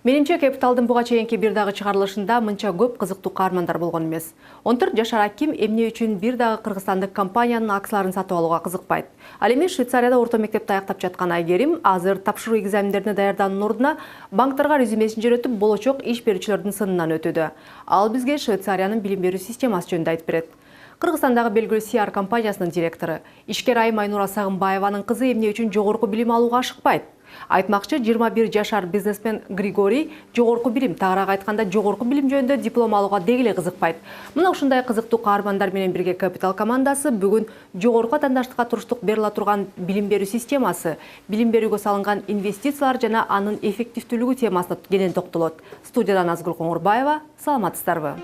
Менимче Капиталдын буга чейинки бир дагы чыгарылышында мынча көп кызыктуу каармандар болгон эмес. 14 жашар Аким эмне үчүн бир дагы кыргызстандык компаниянын акцияларын сатып алууга кызыкпайт. Ал эми Швейцарияда орто мектепти аяктап жаткан Айгерим азыр тапшыруу экзамендерине даярдануунун ордуна банктарга резюмесин жөнөтүп, болочок иш берүүчүлөрдүн сынынан өтүүдө. Ал бизге Швейцариянын билим берүү системасы жөнүндө айтып берет. Кыргызстандагы белгилүү CR компаниясынын директору ишкер Айым Айнура Сагынбаеванын кызы эмне үчүн жогорку билим алууга ашыкпайт? Айтмакчы 21 жашар бизнесмен Григорий жогорку билим, тагыраак айтканда жогорку билим жөнүндө диплом алууга дегеле кызыкпайт. Мына ушундай кызыктуу каармандар менен бирге Капитал командасы бүгүн жогорку атаандаштыкка туруштук бериле турган билим берүү системасы, билим берүүгө салынган инвестициялар жана анын эффективдүүлүгү темасына кенен токтолот. Студиядан Назгүл Коңурбаева, саламатсыздарбы?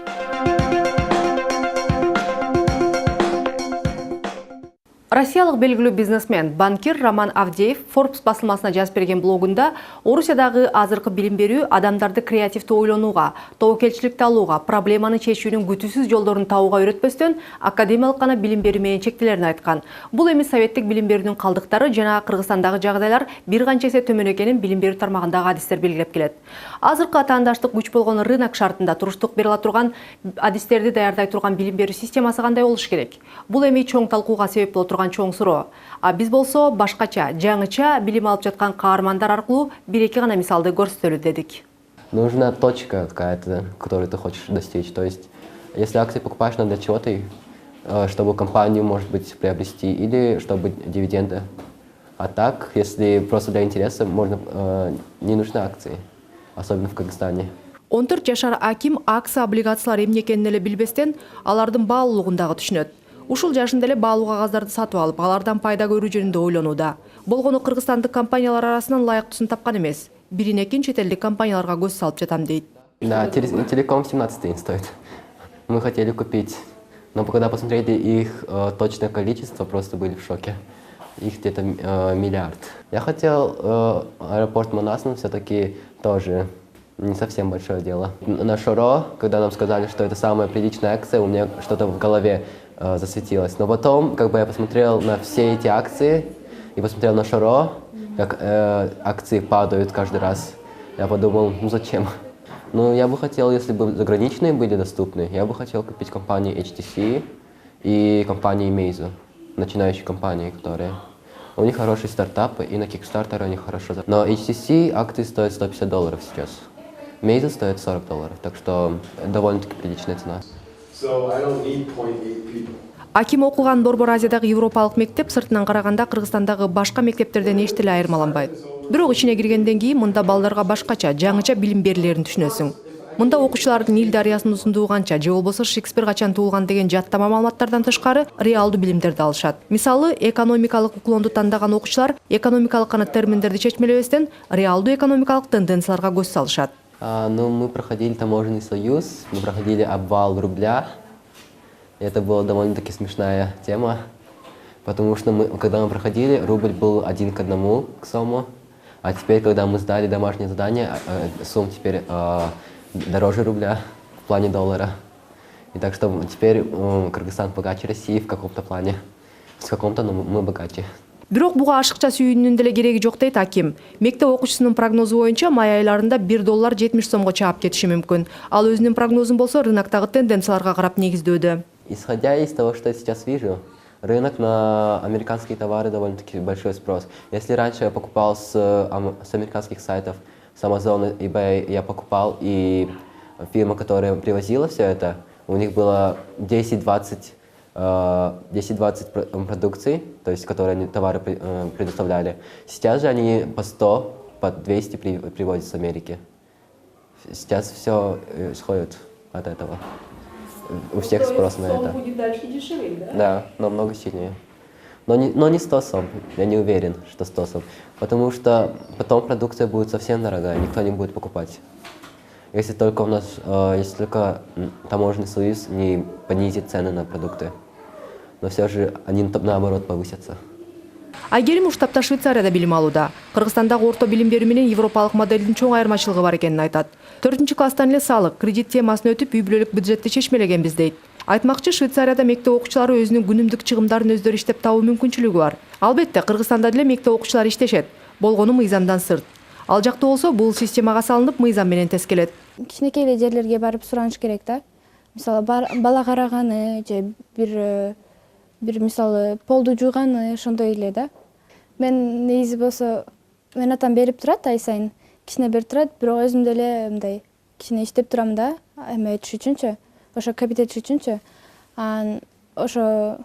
Россиялык белгилүү бизнесмен, банкир Роман Авдеев Forbes басылмасына жазып берген блогунда Орусиядагы азыркы билим берүү адамдарды креативдүү ойлонууга, тобокелчиликти алууга, проблеманы чечүүнүн күтүүсүз жолдорун табууга үйрөтпөстөн академиялык гана билим берүү менен чектелерин айткан. Бул эми советтик билим берүүнүн калдыктары жана Кыргызстандагы жагдайлар бир канча эсе төмөн экенин билим берүү тармагындагы адистер белгилеп келет. Азыркы атаандаштык күч болгон рынок шартында туруштук бериле турган адистерди даярдай турган билим берүү системасы кандай болуш керек? Бул эми чоң талкууга себеп боло турган чоң суроо. А биз болсо башкача, жаңыча билим алып жаткан каармандар аркылуу бир-эки гана мисалды көрсөтөлү дедик. Нужна точка какая-то, которую ты хочешь достичь. То есть, если акции покупаешь, надо для чего-то, чтобы компанию, может быть, приобрести, или чтобы дивиденды. А так, если просто для интереса, можно, не нужны акции, особенно в Кыргызстане. 14 жашар Аким акция облигациялар эмне экенин эле билбестен, алардын баалуулугун дагы түшүнөт. Ушул жашында эле баалуу кагаздарды сатып алып, алардан пайда көрүү жөнүндө ойлонууда. Болгону кыргызстандык компаниялар арасынан ылайыктуусун тапкан эмес. Биринекин чет элдик компанияларга көз салып жатам дейт. Да, Телеком 17 тысяч стоит. Мы хотели купить, но когда посмотрели их точное количество, просто были в шоке. Их где-то миллиард. Я хотел аэропорт Манасн, все-таки тоже не совсем большое дело. На Шоро, когда нам сказали, что это самая приличная акция, у меня что-то в голове засветилось. Но потом, как бы я посмотрел на все эти акции и посмотрел на Шоро, как акции падают каждый раз. Я подумал, ну зачем? Ну, я бы хотел, если бы заграничные были доступны, я бы хотел купить компании HTC и компании Meizu, начинающие компании, которые... У них хорошие стартапы, и на Kickstarter у них хорошо... Но HTC акции стоят $150 сейчас. Meizu стоит $40, так что довольно-таки приличная цена. Аким окуган Борбор Азиядагы европалык мектеп сыртынан караганда Кыргызстандагы башка мектептерден эч деле айырмаланбайт. Бирок ичине киргенден кийин мында балдарга башкача, жаңыча билим берилерин түшүнөсүң. Мында окуучулардын Нил дарыясынын узундугу канча же болбосо Шекспир качан туулган деген жаттама маалыматтардан тышкары реалдуу билимдерди алышат. Мисалы, экономикалык уклонду тандаган окуучулар экономикалык гана терминдерди чечмелебестен реалдуу экономикалык тенденцияларга көз салышат. Ну, мы проходили таможенный союз, мы проходили обвал рубля. Это была довольно-таки смешная тема, потому что когда мы проходили, рубль был 1 к 1 к сому, а теперь, когда мы сдали домашнее задание, сум теперь дороже рубля в плане доллара. И так что теперь Кыргызстан богаче России в каком-то плане, в каком-то, но мы богаче. Бирок буга ашыкча сүйүүнүн деле кереги жок дейт Аким. Мектеп окуучусунун прогнозу боюнча май айларында $1 70 сомго чаап кетиши мүмкүн. Ал өзүнүн прогнозун болсо рыноктогу тенденцияларга карап негиздөөдө. Исходя из того, что я сейчас вижу, рынок на американские товары довольно-таки большой спрос. Если раньше я покупал с американских сайтов, с Amazon, eBay я покупал, и фирма, которая привозила все это, у них было 10-20 продукций, то есть которые они товары предоставляли. Сейчас же они по 100, по 200 привозят с Америки. Сейчас все исходит от этого. У всех спрос на это. Будет дальше дешевле, да? Да, намного сильнее. Но не 100 сом, я не уверен, что 100 сом. Потому что потом продукция будет совсем дорогая, никто не будет покупать. Если только таможенный союз не понизит цены на продукты. Но все же они наоборот повысятся. Айгерим уштапта Швейцарияда билим алууда. Кыргызстандагы орто билим берүү менен европалык моделдин чоң айырмачылыгы бар экенин айтат. 4-класстан эле салык, кредит темасын өтүп, үй-бүлөлүк бюджетти чечмелегенбиз дейт. Айтмакчы, Швейцарияда мектеп окуучулары өзүнүн күнүмдүк чыгымдарын өздөрү иштеп табуу мүмкүнчүлүгү бар. Албетте, Кыргызстанда деле мектеп окуучулары иштешет. Болгону мыйзамдан сырт. Ал жакта болсо бул системага салынып мыйзам менен тескелет. Кичинекей эле жерлерге барып сураныш керек да. Мисалы бала караганы же бир мисалы полду жууганы ошондой эле да. Мен негизи болсо мен атам берип турат ай сайын. Кичине берип турат, бирок өзүм деле мындай кичине иштеп турам да. Эме түшүш үчүнчү, ошо капитет түшүш үчүнчү. Ошо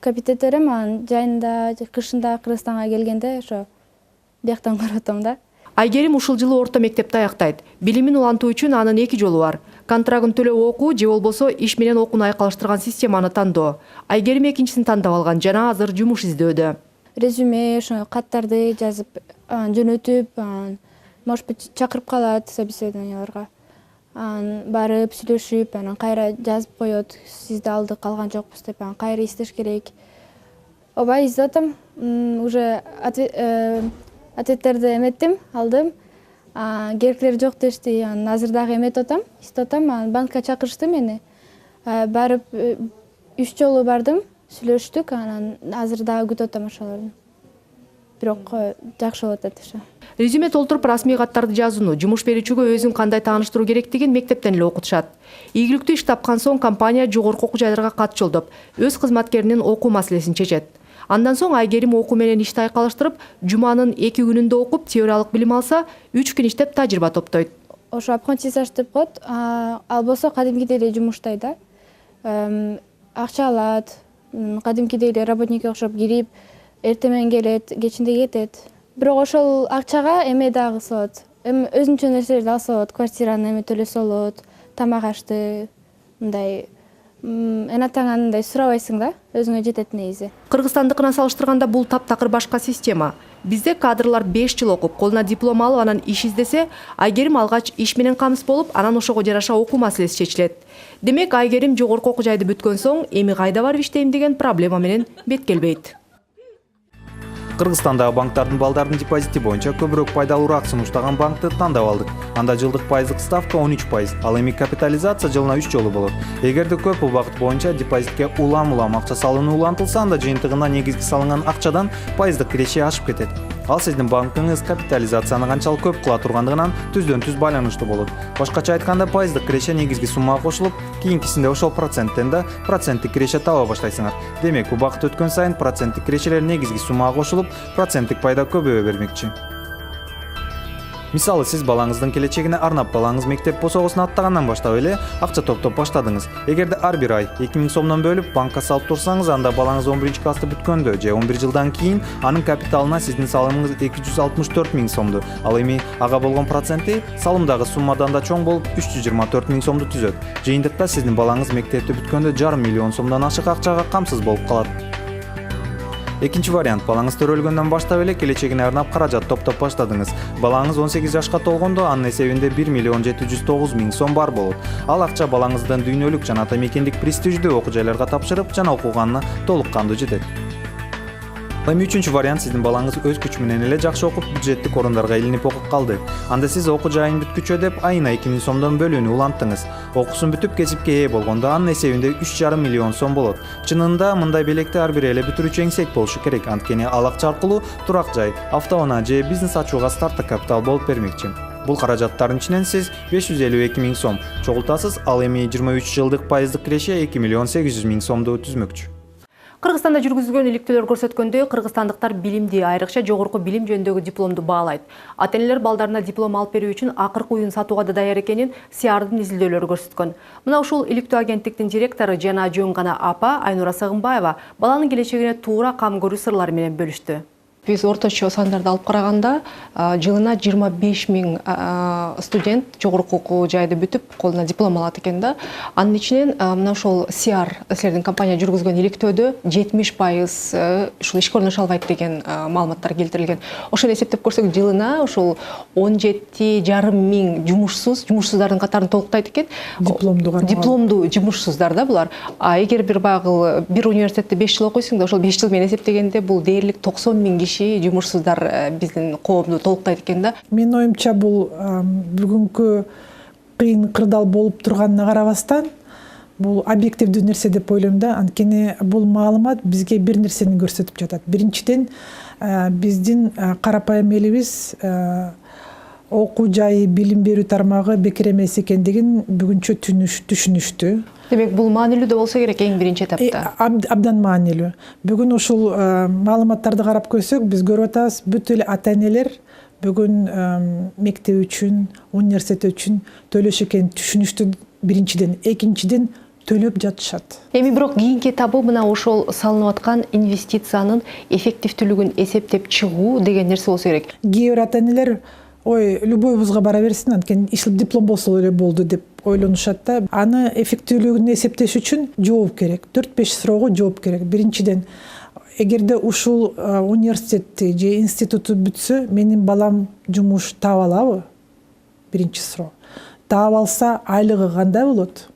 капитеттерим жайында, кышында Кыргызстанга келгенде ошо бияктан көрөтөм да. Айгерим ушул жылы орто мектепти аяктайт. Билимин улантуу үчүн анын эки жолу бар. Контрагын төлөп окуу же болбосо иш менен окууну айкалыштырган системаны тандоо. Айгерим экинчисин тандап алган жана азыр жумуш издөөдө. Резюме, ошо каттарды жазып, жөнөтүп, может быть, чакырып калат собеседованияларга. Барып сүйлөшүп, анан кайра жазып коет, сизди алдык, калган жокпуз деп, кайра издеш керек. Ооба издеп атам. Уже ответтерди эметтим, алдым. Керектери жок дешти. Азыр дагы эметип атам, издеп атам. Банкка чакырышты мени. Барып 3 жолу бардым, сүйлөштүк, анан азыр дагы күтүп атам ошолорду. Бирок жакшы болот деп ошо. Резюме толтуруп расмий каттарды жазууну, жумуш берүүчүгө өзүн кандай тааныштыруу керектигин мектептен эле окутушат. Ийгиликтүү иш тапкан соң компания жогорку окуу жайларга кат жолдоп, өз кызматкеринин окуу маселесин чечет. Андан соң Айгерим окуу менен ишти айкалыштырып, жуманын 2 күнүндө окуп, теориялык билим алса, 3 күн иштеп тажрыйба топтойт. Ошо апрентисаж деп коет, ал болсо кадимкидей эле жумуштайт да. Акча алат, кадимкидей эле работникке окшоп кирип, эртең менен келет, кечинде кетет. Бирок ошол акчага эме дагы кылса болот. Өзүнчө нерселерди алса болот, квартираны эме төлөсө болот, тамак ашты, мындай энатаңан мындай сурабайсың да, өзүңө жетет негизи. Кыргызстандыкына салыштырганда бул таптакыр башка система. Бизде кадрлар 5 жыл окуп, колуна диплом алып, анан иш издесе, Айгерим алгач иш менен камсыз болуп, анан ошого жараша окуу маселеси чечилет. Демек, Айгерим жогорку окуу жайды бүткөн соң, эми кайда барып иштейм деген проблема менен бет келбейт. Кыргызстандагы банктардын балдардын депозити боюнча көбүрөөк пайдалуураак сунуштаган банкты тандап алдык. Анда жылдык пайыздык ставка 13%, ал эми капитализация жылына 3 жолу болот. Эгерде көп убакыт боюнча депозитке улам акча салынуу улантылса, анда жыйынтыгында негизги салынган акчадан пайыздык киреши ашып кетет. Ал сиздин банкыңыз капитализацияны канчалык көп кыла тургандыгынан түздөн-түз байланыштуу болот. Башкача айтканда, пайыздык киреше негизги суммага кошулуп, кийинкисинде ошол проценттен да проценттик киреше таба баштайсыңар. Демек, убакыт өткөн сайын проценттик кирешелер негизги суммага кошулуп, проценттик пайда көбөйө бермекчи. Мисалы, сиз балаңыздын келечегине арнап балаңыз мектеп босогосуна аттагандан баштап эле акча топтоп баштадыңыз. Эгерде ар бир ай 2000 сомдон бөлүп банкка салып турсаңыз, анда балаңыз 11-классты бүткөндө же 11 жылдан кийин анын капиталына сиздин салымыңыз 264 000 сомду. Ал эми ага болгон проценти салымдагы суммадан да чоң болуп 324 000 сомду түзөт. Жыйынтыкта сиздин балаңыз мектепти бүткөндө 500 000 сомдон ашык акчага камсыз болуп калат. Экинчи вариант, балаңыз төрөлгөндөн баштап эле келечегине арнап каражат топтоп баштадыңыз. Балаңыз 18 жашка толгондо анын эсебинде 1 709 000 сом бар болот. Ал акча балаңыздын дүйнөлүк жана ата мекендик престиждүү окуу жайларга тапшырып жана окуганына толук кандуу жетет. Эми үчүнчү вариант, сиздин балаңыз өз күчү менен эле жакшы окуп, бюджеттик орундарга илинип окуп калды. Анда сиз окуу жайын бүткүчө деп айына 2000 сомдон бөлүүнү уланттыңыз. Окуусун бүтүп кесипке ээ болгондо анын эсебинде 3,5 миллион сом болот. Чынында мындай белекти ар бир эле бүтүрүүчү эңсек болушу керек. Анткени ал акча аркылуу турак жай, автоунаа же бизнес ачууга старттык капитал болуп бермекчи. Бул каражаттардын ичинен сиз 552 000 сом чогултасыз, ал эми 23 жылдык пайыздык киреше 2 800 000 сомду түзмөкчү. Кыргызстанда жүргүзүлгөн иликтөөлөр көрсөткөндөй, кыргызстандыктар билимди, айрыкча жогорку билим жөнүндөгү дипломду баалайт. Ата-энелер балдарына диплом алып берүү үчүн акыркы уюн сатууга да даяр экенин СИАРдын изилдөөлөрү көрсөткөн. Мына ушул иликтөө агенттиктин директору жана жөн гана апа Айнура Сагынбаева баланын келечегине туура кам көрүү сырлары менен бөлүштү. Биз орточо сандарды алып караганда жылына 25 000 студент жогорку окуу жайды бүтүп, колуна диплом алат экен да. Анын ичинен мына ошол СИАР силердин компания жүргүзгөн иликтөөдө 70% ушул ишке орношо албайт деген маалыматтар келтирилген. Ошону эсептеп көрсөк, жылына ушул 17,5 000 жумушсуздардын катарын толуктайт экен. Дипломдуу жумушсуздар да булар. Эгер бир университетте 5 жыл окуйсуң да, ошол 5 жыл менен эсептегенде бул дээрлик 90 000 киши жумушсуздар биздин коомду толуктайт экен да. Менин оюмча бул бүгүнкү кыйын кырдаал болуп турганына карабастан, бул объективдүү нерсе деп ойлойм да. Анткени бул маалымат бизге бир нерсени көрсөтүп жатат. Биринчиден, биздин карапайым элибиз окуу жайы, билим берүү тармагы бекер эмес экендигин бүгүнчө түшүнүштү. Демек бул маанилүү да болсо керек эң биринчи этапта. Абдан маанилүү. Бүгүн ушул маалыматтарды карап көрсөк, биз көрүп атабыз, бүт эле ата-энелер бүгүн мектеп үчүн, университет үчүн төлөш экенин түшүнүштү биринчиден. Экинчиден төлөп жатышат. Эми бирок кийинки этабы мына ошол салынып аткан инвестициянын эффективдүүлүгүн эсептеп чыгуу деген нерсе болсо керек. Кээ бир ата-энелер ой, любой вузга бара берсин, анткени диплом болсо эле болду деп ойлонушат да. Аны эффективдүүлүгүн эсептеш үчүн жооп керек. 4-5 суроого жооп керек. Биринчиден, эгерде ушул университетти же институту бүтсө, менин балам жумуш таап алабы? Биринчи суроо. Таап алса, айлыгы кандай болот?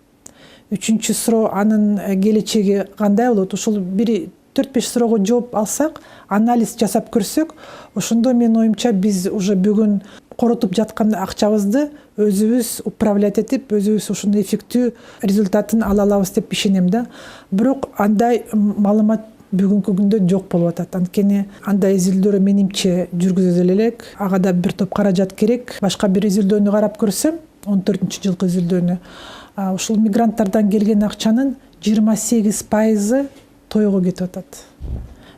Үчүнчү суроо, анын келечеги кандай болот? Ушул 4-5 суроого жооп алсак, анализ жасап көрсөк, ошондо менин оюмча биз уже бүгүн коротуп жаткан акчабызды өзүбүз управлять этип, өзүбүз ушуну эффектүү результатын ала алабыз деп ишенем да. Бирок андай маалымат бүгүнкү күндө жок болуп атат. Анткени андай изилдөөлөр менимче жүргүзүлө элек. Ага да бир топ каражат керек. Башка бир изилдөөнү карап көрсөм, 14-жылкы изилдөөнү, ушул мигранттардан келген акчанын 28% тойго кетип атат.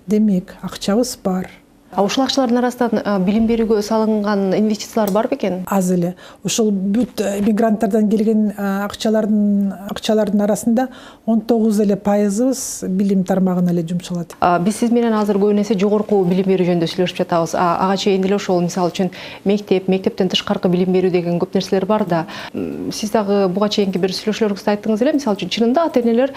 Демек, акчабыз бар. Ушул акчалардын арасынан билим берүүгө салынган инвестициялар бар бекен? Аз эле. Ушул бүт мигранттардан келген акчалардын арасында 19% эле билим тармагына эле жумшалат. Биз сиз менен азыр көбүн эсе жогорку билим берүү жөнүндө сүйлөшүп жатабыз. Ага чейин деле ошол мисалы үчүн мектептен тышкаркы билим берүү деген көп нерселер бар да. Сиз дагы буга чейинки бир сүйлөшүүлөрүңүздө айттыңыз эле, мисалы үчүн чынында ата-энелер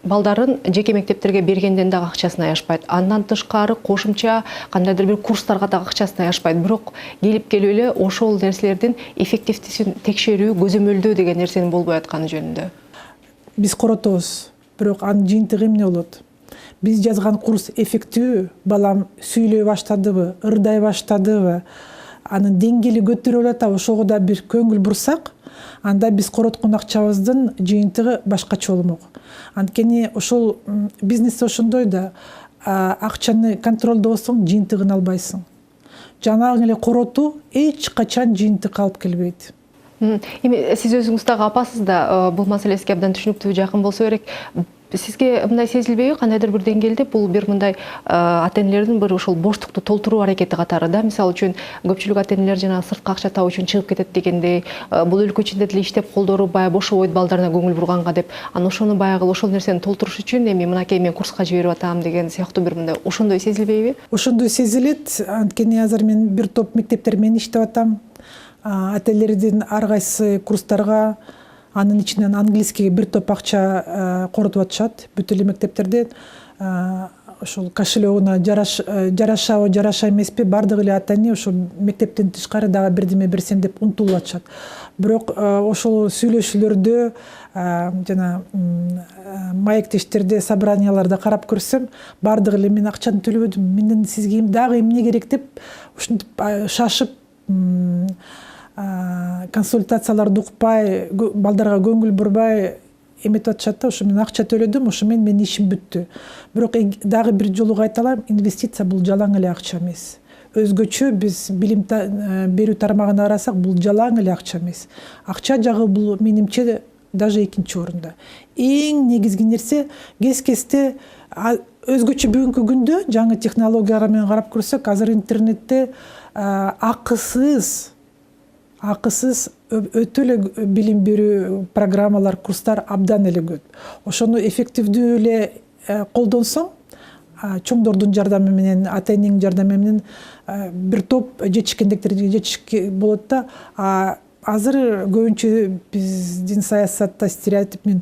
балдарын жеке мектептерге бергенден дагы акчасын аябышпайт. Андан тышкары кошумча кандайдыр бир курстарга дагы акчасын аябышпайт. Бирок келип эле ошол нерселердин эффективдүүлүгүн текшерүү, көзөмөлдөө деген нерсенин болбой атканы жөнүндө. Биз коротобуз, бирок анын жыйынтыгы эмне болот? Биз жазган курс эффектүү, балам сүйлөй баштадыбы, ырдай баштадыбы, анын деңгээли көтөрүлүп атабы, ошого да бир көңүл бурсак, анда биз короткон акчабыздын жыйынтыгы башкача болмок. Анткени ошол бизнесте ошондой да, акчаны контролдобосоң жыйынтыгын албайсың. Жанагы эле коротуу эч качан жыйынтык алып келбейт. Эми сиз өзүңүз дагы апасыз да, бул маселеге абдан түшүнүктүү, жакын болсо керек. Сизге мындай сезилбейби, кандайдыр бир деңгээлде бул бир мындай ата-энелердин бир ошол боштукту толтуруу аракети катары да? Мисалы үчүн көпчүлүк ата-энелер жанагы сырткы акча табуу үчүн чыгып кетет дегендей, бул өлкө ичинде деле иштеп колдору баягы бошобойт балдарына көңүл бурганга деп, анан ошону баягы ошол нерсени толтуруш үчүн эми мынакей мен курска жиберип атам деген сыяктуу бир мындай ошондой сезилбейби? Ошондой сезилет. Анткени азыр мен бир топ мектептер менен иштеп атам. Ата-энелердин ар кайсы курстарга, анын ичинен английскийге бир топ акча коротуп атышат. Бүт эле мектептерде ошол кошелегуна жарашабы, жараша эмеспи, бардык эле ата-эне ошол мектептен тышкары дагы бирдеме берсем деп умтулуп атышат. Бирок ошол сүйлөшүүлөрдө, жана маектештерде, собранияларда карап көрсөм, бардык эле мен акчаны төлөбөдүм, менден сизге дагы эмне керек деп ушинтип шашып, консультацияларды укпай, балдарга көңүл бурбай эметип атышат да. Ошо мен акча төлөдүм, ошо менин ишим бүттү. Бирок дагы бир жолу кайталам, инвестиция бул жалаң эле акча эмес. Өзгөчө биз билим берүү тармагына карасак, бул жалаң эле акча эмес. Акча жагы бул менимче даже экинчи орунда. Эң негизги нерсе кез-кезде өзгөчө бүгүнкү күндө жаңы технологияга менен карап көрсөк, азыр интернетте акысыз өтө эле билим берүү программалар, курстар абдан эле көп. Ошону эффективдүү эле колдонсоң, чоңдордун жардамы менен, ата-эненин жардамы менен бир топ жетишкендиктерге жетишке болот да. Азыр көбүнчө биздин саясатта стереотип, мен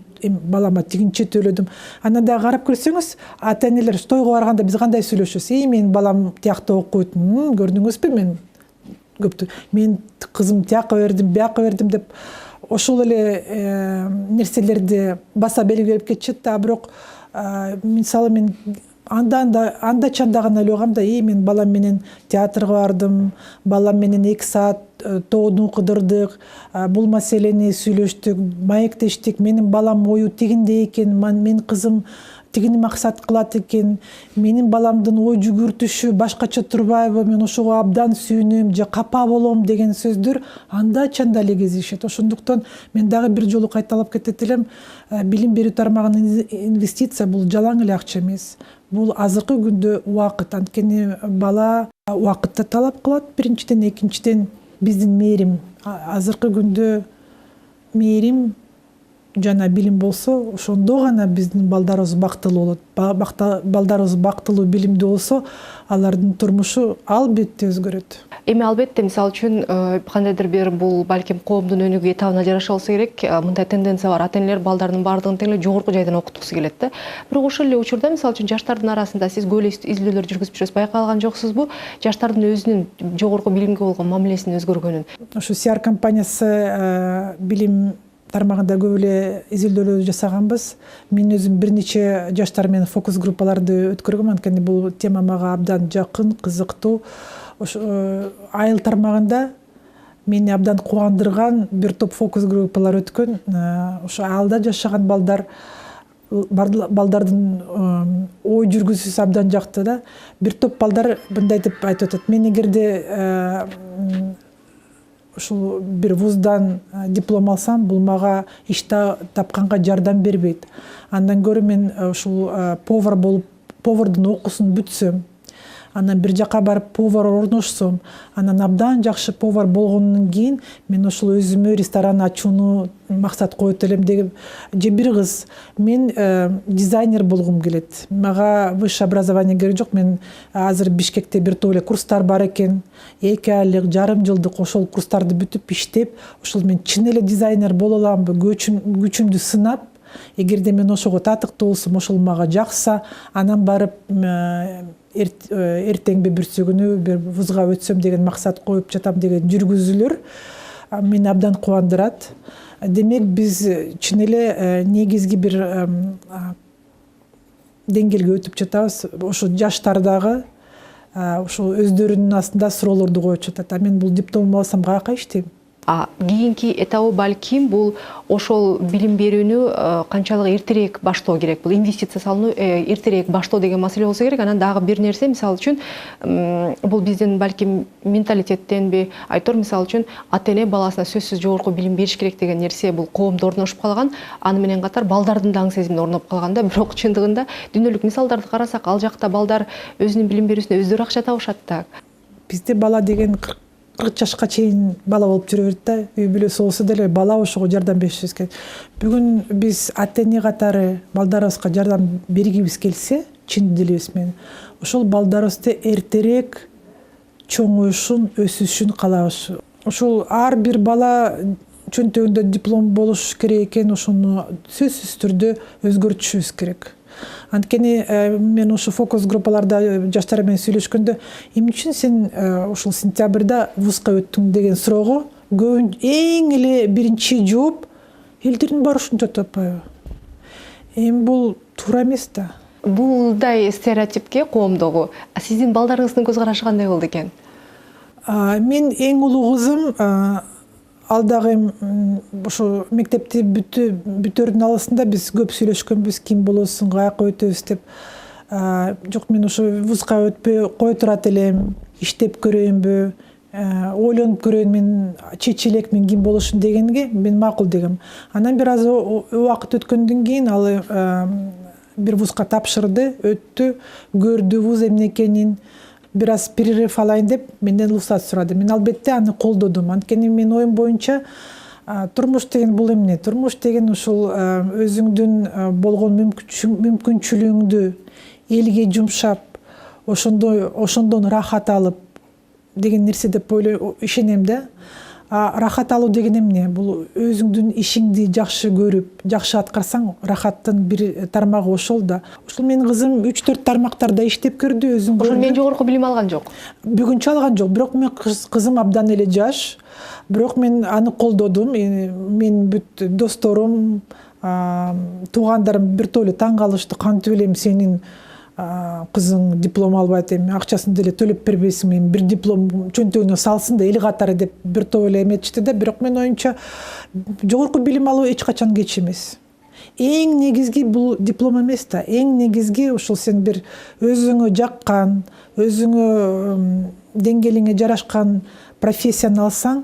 балама тигинче төлөдүм. Анан дагы карап көрсөңүз, ата-энелер тойго барганда биз кандай сүйлөшөбүз? Менин балам тиякта окуйт, көрдүңүзбү, мен көптү. Мен кызым тияка бердим, бияка бердим деп ошол эле нерселерди баса белгилеп кетишет да. Бирок мисалы мен анда чанда гана ойлогом да, мен балам менен театрга бардым, балам менен 2 саат тоону кыдырдык, бул маселени сүйлөштүк, маектештик, менин балам ою тигиндей экен, менин кызым тигини максат кылат экен, менин баламдын ой жүгүртүшү башкача турбайбы, мен ошого абдан сүйүнөм же капа болом деген сөздөр анда чанда эле кезишет. Ошондуктан мен дагы бир жолу кайталап кетет элем, билим берүү тармагына инвестиция бул жалаң эле акча эмес. Бул азыркы күндө убакыт, анткени бала убакытты талап кылат биринчиден, экинчиден биздин мээрим. Азыркы күндө мээрим жана билим болсо, ошондо гана биздин балдарыбыз бактылуу болот. Балдарыбыз бактылуу, билимдүү болсо, алардын турмушу албетте өзгөрөт. Эми албетте, мисалы үчүн кандайдыр бир бул балким коомдун өнүгүү этабына жараша болсо керек, мындай тенденция бар. Ата-энелер балдарынын баардыгын тең эле жогорку жайдан окуткусу келет да. Бирок ошол эле учурда мисалы үчүн жаштардын арасында сиз көп эле изилдөөлөр жүргүзүп жүрөсүз, байкалган жоксузбу? Жаштардын өзүнүн жогорку билимге болгон мамилесинин өзгөргөнүн. Ошо CR компаниясы билим тармагында көп эле изилдөөлөр жасаганбыз. Мен өзүм бир нече жаштар менен фокус группаларды өткөргөм, анткени бул тема мага абдан жакын, кызыктуу. Ошо айыл тармагында мени абдан кубандырган бир топ фокус группалар өткөн. Ошо айылда жашаган балдардын ой жүргүзүүсү абдан жакты да. Бир топ балдар мындай деп айтып атат: мен эгерде ушул бир вуздан диплом алсам, бул мага иш тапканга жардам бербейт. Андан көрө мен ушул повар болуп, повардын окуусун бүтсөм, анан бир жака барып повар орношсом, анан абдан жакшы повар болгондон кийин мен ушул өзүмө ресторан ачууну максат коет элем деген. Же бир кыз: мен дизайнер болгум келет, мага высшее образование керек жок, мен азыр Бишкекте бир топ эле курстар бар экен, 2 айлык, жарым жылдык ошол курстарды бүтүп иштеп, ошол мен чын эле дизайнер боло аламбы, күчүмдү сынап, эгерде мен ошого татыктуу болсом, ошол мага жакса, анан барып эртеңби бүрсү күнү бир вузга өтсөм деген максат коюп жатам деген жүргүзүүлөр мени абдан кубандырат. Демек биз чын эле негизги бир деңгээлге өтүп жатабыз. Ошо жаштар дагы ошо өздөрүнүн астында суроолорду коюп жатат. Мен бул дипломду алсам каяка иштейм? Кийинки этабы балким бул ошол билим берүүнү канчалык эртерээк баштоо керек. Бул инвестиция салууну эртерээк баштоо деген маселе болсо керек. Анан дагы бир нерсе, мисалы үчүн бул биздин балким менталитеттенби, айтор мисалы үчүн ата-эне баласына сөзсүз жогорку билим бериш керек деген нерсе бул коомдо орношуп калган. Аны менен катар балдардын да аң сезимине орноп калган да. Бирок чындыгында дүйнөлүк мисалдарды карасак, ал жакта балдар өзүнүн билим берүүсүнө өздөрү акча табышат да. Бизде бала деген 40 жашка чейин бала болуп жүрө берет да. Үй бүлөсү болсо деле бала ошого жардам беришибиз керек. Бүгүн биз ата-эне катары балдарыбызга жардам бергибиз келсе, чын дилибиз менен, ошол балдарыбызды эртерээк чоңоюшун, өсүшүн каалабыз. Ошол ар бир бала чөнтөгүндө диплом болуш керек экен, ошону сөзсүз түрдө өзгөртүшүбүз керек. Анткени мен ошо фокус группаларда жаштар менен сүйлөшкөндө, эмне үчүн сен ушул сентябрда вузга өттүң деген суроого эң эле биринчи жооп: элдердин баары ушинтип атпайбы? Эми бул туура эмес да. Булдай стереотипке коомдогу сиздин балдарыңыздын көз карашы кандай болду экен? Мен эң улуу кызым ал дагы ошо мектепти бүтөрдүн алысында биз көп сүйлөшкөнбүз, ким болосуң, каяка өтөбүз деп. Жок, мен ошо вузга өтпөй кой турат элем, иштеп көрөйүнбү, ойлонуп көрөйүн, мен чечелекмин, ким болушун дегенге мен макул дегем. Анан бир аз убакыт өткөндөн кийин ал бир вузга тапшырды, өттү, көрдү вуз эмне экенин, бир аз перерыв алайын деп менден уруксат сурады. Мен албетте аны колдодум. Анткени менин оюм боюнча турмуш деген бул эмне? Турмуш деген ушул өзүңдүн болгон мүмкүнчүлүгүңдү элге жумшап, ошондон рахат алып деген нерсе деп ишенем да. Рахат алуу деген эмне? Бул өзүңдүн ишиңди жакшы көрүп, жакшы аткарсаң, рахаттын бир тармагы ошол да. Ошол менин кызым 3-4 тармактарда иштеп көрдү, өзүң көрдү. Ошол мен жогорку билим алган жок. Бүгүнчө алган жок, бирок мен кызым абдан эле жаш. Бирок мен аны колдодум. Мен бүт досторум, туугандарым бир топ эле таң калышты. Кантип эле сенин кызың диплом албайт, эми акчасын деле төлөп бербейсиң, эми бир диплом чөнтөгүнө салсын да эл катары деп бир топ эле эметишти да. Бирок менин оюмча жогорку билим алуу эч качан кеч эмес. Эң негизги бул диплом эмес да. Эң негизги ушул сен бир өзүңө жаккан, өзүңө деңгээлиңе жарашкан профессияны алсаң,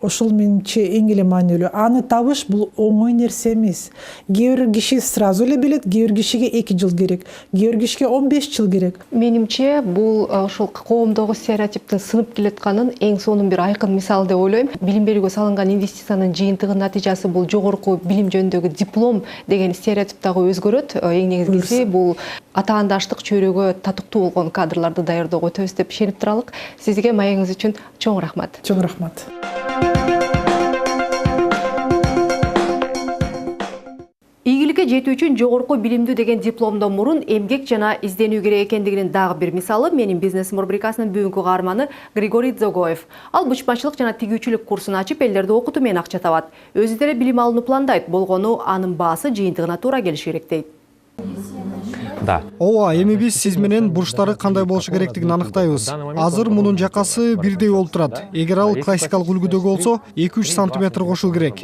ошол менимче эң эле маанилүү. Аны табыш бул оңой нерсе эмес. Кээ бир киши сразу эле билет, кээ бир кишиге 2 жыл керек, кээ бир кишиге 15 жыл керек. Менимче бул ошол коомдогу стереотиптин сынып келатканын эң сонун бир айкын мисалы деп ойлойм. Билим берүүгө салынган инвестициянын жыйынтыгынын натыйжасы бул жогорку билим жөнүндөгү диплом деген стереотип дагы өзгөрөт. Эң негизгиси бул атаандаштык чөйрөгө татыктуу болгон кадрларды даярдоого өтөбүз деп ишенип туралык. Сизге маегиңиз үчүн чоң рахмат. Чоң рахмат. Ийгиликке жетүү үчүн жогорку билимдүү деген дипломдон мурун эмгек жана изденүү керек экендигинин дагы бир мисалы менин бизнесим рубрикасынын бүгүнкү каарманы Григорий Дзогоев. Ал бычмачылык жана тигүүчүлүк курсун ачып, элдерди окутуу менен акча табат. Өзү деле билим алууну пландайт, болгону анын баасы жыйынтыгына туура келиши керек дейт. Да. Ооба, эми биз сиз менен бурчтары кандай болушу керектигин аныктайбыз. Азыр мунун жакасы бирдей болуп турат. Эгер ал классикалык үлгүдөгү болсо, 2-3 сантиметр кошул керек.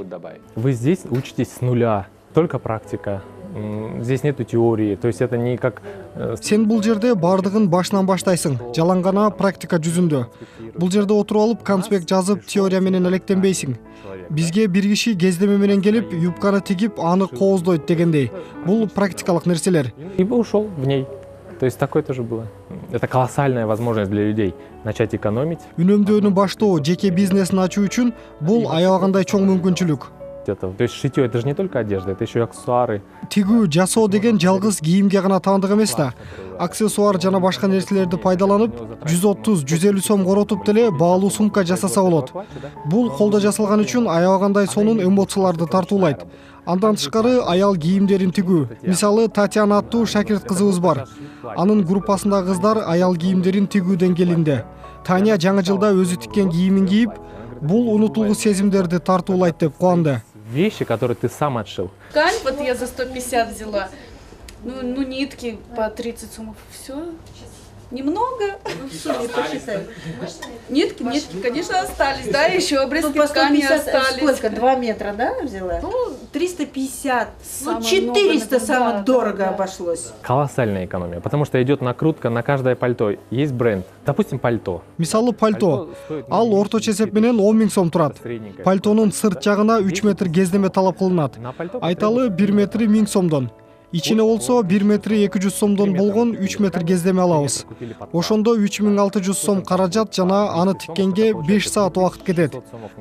Вы здесь учитесь с нуля, только практика. Здесь нету теории, то есть это не как... Сен бул жерде бардыгын башынан баштайсың, жалаң гана практика жүзүндө. Бул жерде отуруп алып, конспект жазып, теория менен электенбейсиң. Бизге бир киши кездеме менен келип, юбканы тигип, аны кооздойт дегендей. Бул практикалык нерселер. И ушел в ней. То есть такое тоже было. Это колоссальная возможность для людей начать экономить. Үнөмдөөнү баштоо, жеке бизнесин ачуу үчүн бул аябагандай чоң мүмкүнчүлүк. То есть шитье это же не только одежда, это еще и аксессуары. Тигүү, жасоо деген жалгыз кийимге гана таандык эмес да. Аксессуар жана башка нерселерди пайдаланып, 130-150 сом коротуп деле баалуу сумка жасаса болот. Бул колдо жасалган үчүн аябагандай сонун эмоцияларды тартуулайт. Андан тышкары аял кийимдерин тигүү. Мисалы, Татьяна аттуу шакирт кызыбыз бар. Анын группасындагы кыздар аял кийимдерин тигүү деңгээлинде. Таня жаңы жылда өзү тиккен кийимин кийип, бул унутулгус сезимдерди тартуулайт деп кубанды. Вещи, которые ты сам отшил. Ткань вот я за 150 взяла. Ну нитки по 30 сомов. Все. Немного. Ну, в сумме посчитай. Нитки, конечно, остались, да, еще обрезки ткани остались. Сколько? 2 метра, да, взяла? Ну, 350. Самое 400 много, самое да, дорого да. обошлось. Колоссальная экономия, потому что идет накрутка на каждое пальто. Есть бренд, допустим, пальто. Мисалы, пальто. Ал орточо эсеп менен 10 000 сом турат. Пальтонун сырт жагына 3 метр кездеме талап кылынат. Айталы 1 метри 1000 сомдон. Ичине болсо 1 метри 200 сомдон болгон 3 метр кездеме алабыз. Ошондо 3600 сом каражат жана аны тиккенге 5 саат убакыт кетет.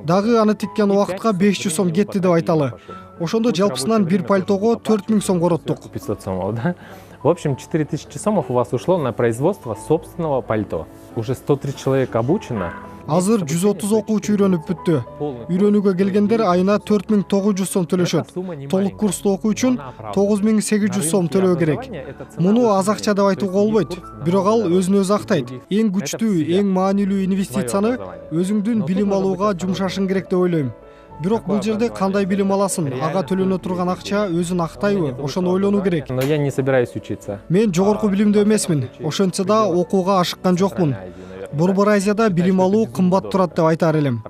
Дагы аны тиккен убакытка 500 сом кетти деп айталы. Ошондо жалпысынан бир пальтого 4000 сом короттук. 500 сомов, да? В общем, 4000 сомов у вас ушло на производство собственного пальто. Уже 130 человек обучено. Азыр 130 окуучу үйрөнүп бүттү. Үйрөнүүгө келгендер айына 4900 сом төлөшөт. Толук курсту окуу үчүн 9800 сом төлөө керек. Муну аз акча деп айтууга болбойт. Бирок ал өзүн өзү актайт. Эң күчтүү, эң маанилүү инвестицияны өзүңдүн билим алууга жумшашың керек деп ойлойм. Бирок бул жерде кандай билим аласың? Ага төлөнө турган акча өзүн актайбы? Ошону ойлонуу керек. Но я не собираюсь учиться. Мен жогорку билимдүү эмесмин. Ошентсе да окууга ашыккан жокмун. Борбор Азияда билим алуу кымбат турат деп айтар элем.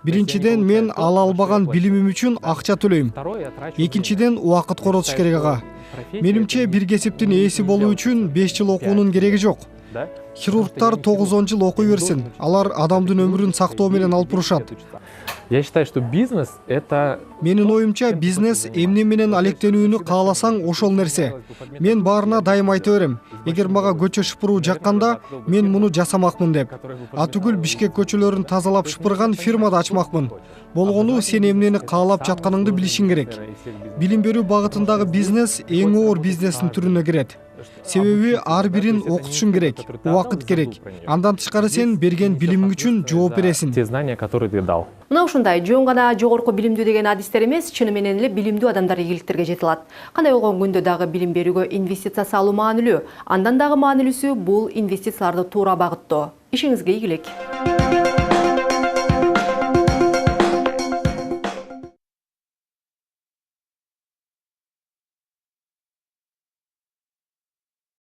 Биринчиден, мен ала албаган билимим үчүн акча төлөйм. Экинчиден, убакыт коротуш керек ага. Менимче бир кесиптин ээси болуу үчүн 5 жыл окуунун кереги жок. Хирургтар 9-10 жыл окуй берсин. Алар адамдын өмүрүн сактоо менен алып турушат. Я считаю, что бизнес это... Менин оюмча, бизнес эмне менен алектенүүнү кааласаң ошол нерсе. Мен баарына дайым айта берем. Эгер мага көчө шыпыруу жакканда, мен муну жасамакмын деп. Атүгүл Бишкек көчөлөрүн тазалап шыпырган фирмада ачмакмын. Болгону сен эмнени каалап жатканыңды билишиң керек. Билим берүү багытындагы бизнес эң оор бизнестин түрүнө кирет. Себеби ар бирин окутушуң керек, убакыт керек. Андан тышкары сен берген билимиң үчүн жооп бересиң. Те знания, которые ты дал. Мына ушундай жөн гана жогорку билимдүү деген адистер эмес, чыны менен эле билимдүү адамдар ийгиликтерге жете алат. Кандай болгон күндө дагы билим берүүгө инвестиция салуу маанилүү. Андан дагы маанилүүсү бул инвестицияларды туура багыттоо. Ишиңизге ийгилик.